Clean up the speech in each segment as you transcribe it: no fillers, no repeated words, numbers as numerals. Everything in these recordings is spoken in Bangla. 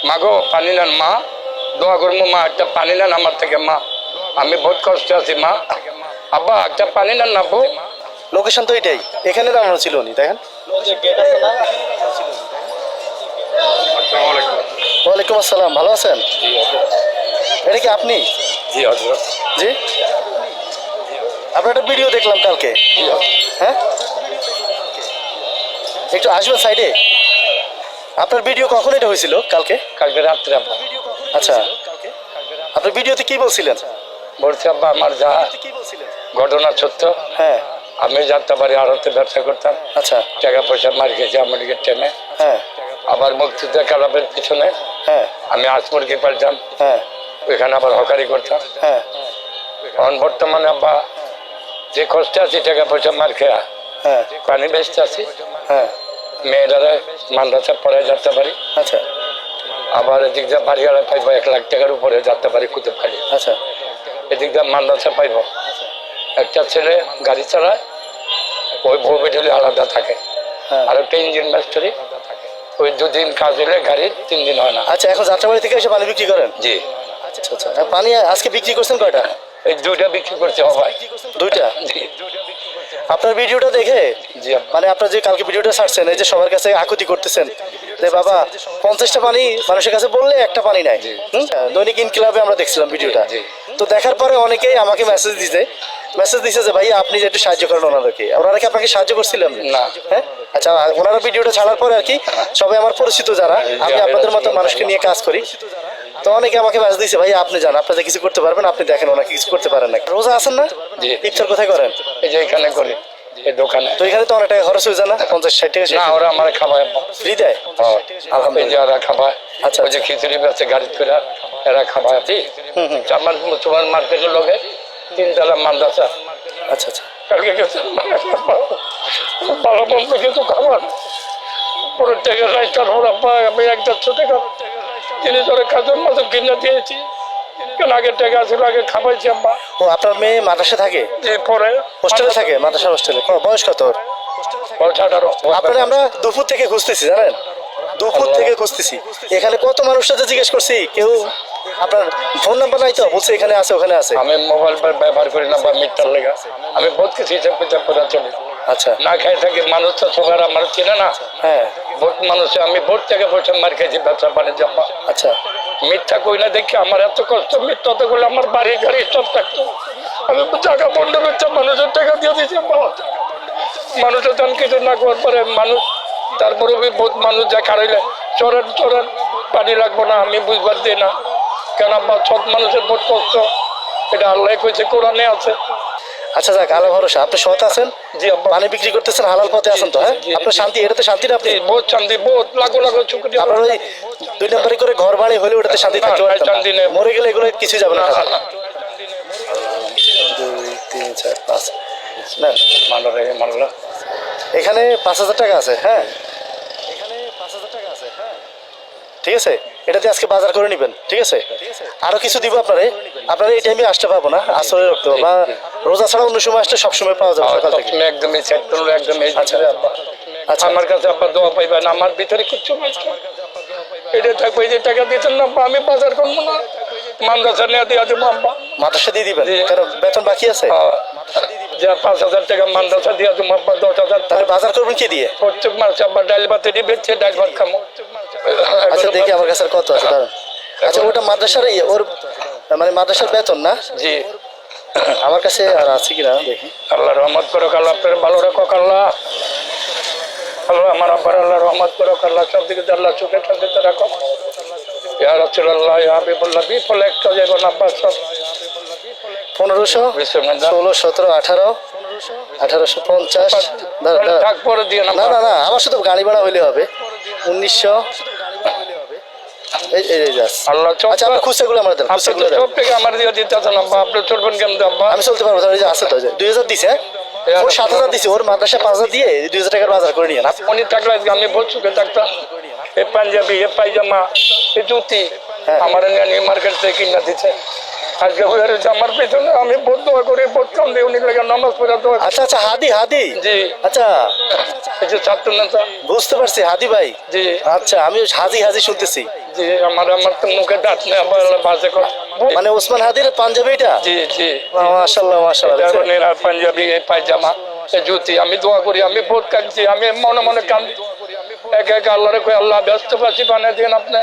মাগো পানি নেন মা, দোয়া করবো মা, একটা পানি নেন আমার থেকে মা, আমি বহুত কষ্টে আছি মা, আব্বা একটা পানি নেন না আব্বু। লোকেশন তো এটাই, এখানে দাঁড়ানো ছিল উনি, দেখেন। ওয়ালাইকুম আসসালাম, ভালো আছেন? এটা কি আপনি? জি হজরত। জি, আপনার একটা ভিডিও দেখলাম কালকে। হ্যাঁ, একটু আসবেন সাইডে। আপনার ভিডিও কখন এটা হয়েছিল? কালকে? কালকে রাত্রে আব্বা। আচ্ছা, আপনার ভিডিওতে কি বলছিলেন? বলছি আব্বা আমার যা ঘটনা সত্য, হ্যাঁ আমি যাত্রাবাড়ি আড়তে ব্যবসা করতাম, আচ্ছা, টাকা পয়সা মার খেয়েছি আমাদেরকে টেনে। হ্যাঁ আবার মুক্তিযুদ্ধ ক্লাবের পিছনে হ্যাঁ আমি আসমুরগি পালতাম, হ্যাঁ ওইখানে আবার হকারি করতাম। হ্যাঁ এখন বর্তমানে আব্বা যে কষ্টে আছি, টাকা পয়সা মার খেয়া হ্যাঁ পানি বেচতে আছি, হ্যাঁ মেয়েরা মাদ্রাসা পড়ায় যেতে পারি, আচ্ছা আবার এদিক দিয়ে বাড়ি আড়াই পাইব 1 লাখ টাকার উপরে যেতে পারি কুতে পারি, আচ্ছা এদিক দিয়ে মাদ্রাসা পাইব। একটা ছেলে গাড়ি চালায়, ওই বউ বেটুলি আলাদা থাকে, হ্যাঁ। আর একটা ইঞ্জিন মাস্টারি, ওই 2 দিন কাজ হলে গাড়ির 3 দিন হয় না। আচ্ছা, এখন যাত্রাবাড়ি থেকে এসে পানি বিক্রি করেন? জি। আচ্ছা আচ্ছা, পানি আজকে বিক্রি করছেন কয়টা? এই 2টা বিক্রি করতে হবে। 2টা? জি আপনার ভিডিওটা দেখে জি আব্বা। মানে আপনার যে কালকে ভিডিওটা ছাড়ছেন, এই যে সবার কাছে আকুতি করতেছেন যে বাবা 50টা পানি মানুষের কাছে বললে একটা পানি নাই। দৈনিক ইনকিলাবে আমরা দেখছিলাম ভিডিওটা। জি। তো দেখার পরে অনেকেই আমাকে মেসেজ দিছে যে ভাই আপনি যে একটু সাহায্য করেন ওনাদেরকে। ওনারা কি আপনাকে সাহায্য করছিলেন? না। হ্যাঁ, আচ্ছা, ওনারা ভিডিওটা ছাড়ার পরে আর কি সবাই আমার পরিচিত যারা, আমি আপনাদের মতো মানুষকে নিয়ে কাজ করি, তো অনেকে আমাকে মেসেজ দিয়েছে ভাই আপনি যান, আপনি কিছু করতে পারবেন, আপনি দেখেন ওনাকে কিছু করতে পারেন না। রোজা আছেন না? জি। ইফতার কোথায় করেন? এই যে এখানে করি, এই দোকানে। তো এখানে তো অনেক টাকা খরচ হয়ে যায় না? 50-60 টাকা না, ওরা আমার খাবায় ফ্রি দেয়? এই যে ওরা খাবায়, আচ্ছা, ওই যে খিচুড়ি বেচে গাড়ি করে এরা খাবায়। আমার তোমার মার্কেটের লগে 3 তলা মাদ্রাসা। আচ্ছা আচ্ছা কালকে গেছে ভালো মন্দ কিছু খাবার পুরো টাকা রাইটার ওরা পায়, আমি 1-1.5 টাকা তিনি ধরে কাজের মতো কিনে দিয়েছি, কেন আগে টাকা ছিল আগে খাবাইছি আম্মা। ও, আপনার মেয়ে মাদ্রাসা থাকে? এরপরে হোস্টেলে থাকে? মাদ্রাসা হোস্টেলে? বয়স কত ওর? 18। আপনারা আমরা দুপুর থেকে খুঁজতেছি, জানেন, দুপুর থেকে খুঁজতেছি। এখানে কত মানুষের সাথে জিজ্ঞেস করছি, কেউ আপনার ফোন নাম্বার নাই তো, বলছে এখানে আছে ওখানে আছে। আমি মোবাইল ব্যবহার করি না বা মিটার লেগা, আমি বহুত কিছু হিসাব কিতাব করে চলি। আচ্ছা, না খাই থাকি, মানুষ তো সবার আমার চেনে না। হ্যাঁ, বহুত মানুষ, আমি বহুত টাকা পয়সা মার খেয়েছি ব্যবসা বাণিজ্য। আচ্ছা, মিথ্যা কই না দেখি আমার এত কষ্ট, মিথ্যা তো করলে আমার বাড়ি গাড়ি সব থাকতো। আমি জায়গা বন্ধ করছে, মানুষের টাকা দিয়ে দিয়েছি। মানুষের দাম কিছু না করার পরে মানুষ, তারপরে বহুত মানুষ যা খারাইলে চরেন চরেন পানি লাগবো না, আমি বুঝবার দিই না কেন আমার সব মানুষের বহুত কষ্ট, এটা আল্লাহ কইছে, কোরআনে আছে। আচ্ছা, যাক, আল্লাহ ভরসা। আপনি সৎ আছেন, জি আব্বা। পানি বিক্রি করতেছেন, হালাল পথে আছেন তো? হ্যাঁ, আপনার শান্তি, এটাতে শান্তি না? আপনি বহুত শান্তি, বহুত লাখো লাখো শুকরিয়া। আপনার ওই 2 নম্বরে করে ঘর বাড়ি হলে ওটাতে শান্তি থাকতে পারতেন না। শান্তি নেই। মরে গেলে এগুলো কিছু যাবে না। 2, 3, 4, 5 না, মানলা এখানে 5000 টাকা আছে। হ্যাঁ, এখানে 5000 টাকা আছে। হ্যাঁ, ঠিক আছে, এটাতে আজকে বাজার করে নেবেন। ঠিক আছে, আরো কিছু দিব আপনারে। আপনারা এই টাইমে আসতে পাবো না, আসলে রাখতে হবে, বা রোজা ছাড়া অন্য সময় আসলে সবসময় পাওয়া যাবে সকাল থেকে। একদমই সেট করলো, একদম এই আচ্ছা আচ্ছা, আমার কাছে আপনার দোয়া পাইবেন, আমার ভিতরে কিচ্ছু নাই। এটা থাকবে, এই যে টাকা দিচ্ছেন না আমি বাজার করবো না, মাদ্রাসা নিয়ে দিয়ে দেবো আব্বা। মাদ্রাসা দিয়ে দিবেন? কারণ বেতন বাকি আছে। যা 5000 টাকা মাদ্রাসা দিয়ে দেবো আব্বা, 10,000। তাহলে বাজার করবেন কি দিয়ে? প্রত্যেক মাসে আব্বা ডাল ভাতে বেচছে, ডাল ভাত খামো। আচ্ছা, দেখি আমার কাছে আর কত আছে, দাঁড়ান। আচ্ছা, ওটা মাদ্রাসার ওর মানে মাদ্রাসার বেতন না? জি। আমার কাছে আর আছে কিনা দেখি। আল্লাহ রহমত করো, আল্লাহ আপনার ভালো রাখো, আল্লাহ আল্লাহ আমার আব্বার আল্লাহ রহমত করো, আল্লাহ সব দিকে আল্লাহ চোখে শান্তিতে রাখো। ইয়া রাসূলুল্লাহ, ইয়া হাবিবাল্লাহ, বিফলে একটা যাইব না আব্বা। সব 1500, 16, 17, 18, 1850। পরে দিয়ে না না না, আমার শুধু গাড়ি ভাড়া হইলে হবে। 1900। আল্লাহ আচ্ছা, আপনি খুচরাগুলো আমার দেন। সব থেকে আমার দিয়ে দিতে আছেন আব্বা, আপনি চলবেন কেমন আব্বা? আমি চলতে পারবো, তাহলে আছে তো 2000 দিছে। ওর 7000 দিছে, ওর মাদ্রাসা 5000 দিয়ে 2000 টাকার বাজার করে নিয়ে। উনি থাকলে আমি বহুত সুখে থাকতাম। এই পাঞ্জাবি, এ পায়জামা, এই জুতি আমার নিয়ে মার্কেট থেকে কিনা দিচ্ছে। আজকে হয়ে রয়েছে আমার পেছনে, আমি বহুত দোয়া করি, বহুত কাম দিই, উনি লাগে নামাজ পড়া দোয়া। আচ্ছা আচ্ছা, হাদি জি। আচ্ছা, এই যে ছাত্র নেতা। বুঝতে পারছি, হাদি ভাই। জি। আচ্ছা, আমি হাজি শুনতেছি। জি আমার আমার তো মুখে দাঁত নেই, আবার বাজে কথা। মানে ওসমান হাদির পাঞ্জাবি এটা? জি জি মাশাআল্লাহ মাশাআল্লাহ। এটা নেরার পাঞ্জাবি, এই পায়জামা, এই জুতি। আমি দোয়া করি, আমি বহুত কাঁদছি, আমি মনে মনে কান্দি। এক এক আল্লাহরে কই, আল্লাহ ব্যস্তবাসী বানিয়ে দিন আপনি।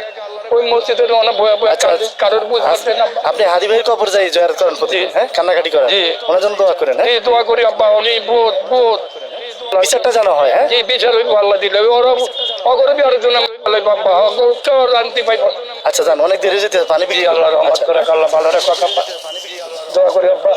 ওই মসজিদের অনেক ভয়ে ভয়ে কাঁদি, কারোর বুঝতে না। আপনি হাদি ভাইয়ের কবর যাই জিয়ারত করেন প্রতিদিন, হ্যাঁ, কান্নাকাটি করেন, জি। ওনার জন্য দোয়া করেন, হ্যাঁ? এই দোয়া করি আব্বা, উনি বহুত বহুত বিচারটা জানা হয়, হ্যাঁ? যে বিচার হইব আল্লাহ দিলে, ওরা অগরবি আরেকজন বাবা কেউ শান্তি পাইব না। আচ্ছা যান, অনেক দেরি হয়ে যেতে পানি জি বিক্রি আল্লাহ রহমত করে, আল্লাহ ভালো রাখো আব্বা। দোয়া করি আব্বা।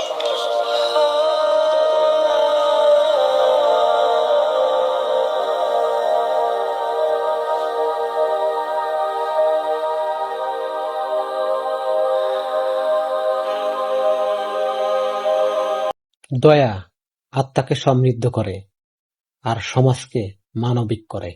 দয়া আত্মাকে সমৃদ্ধ করে আর সমাজকে মানবিক করে।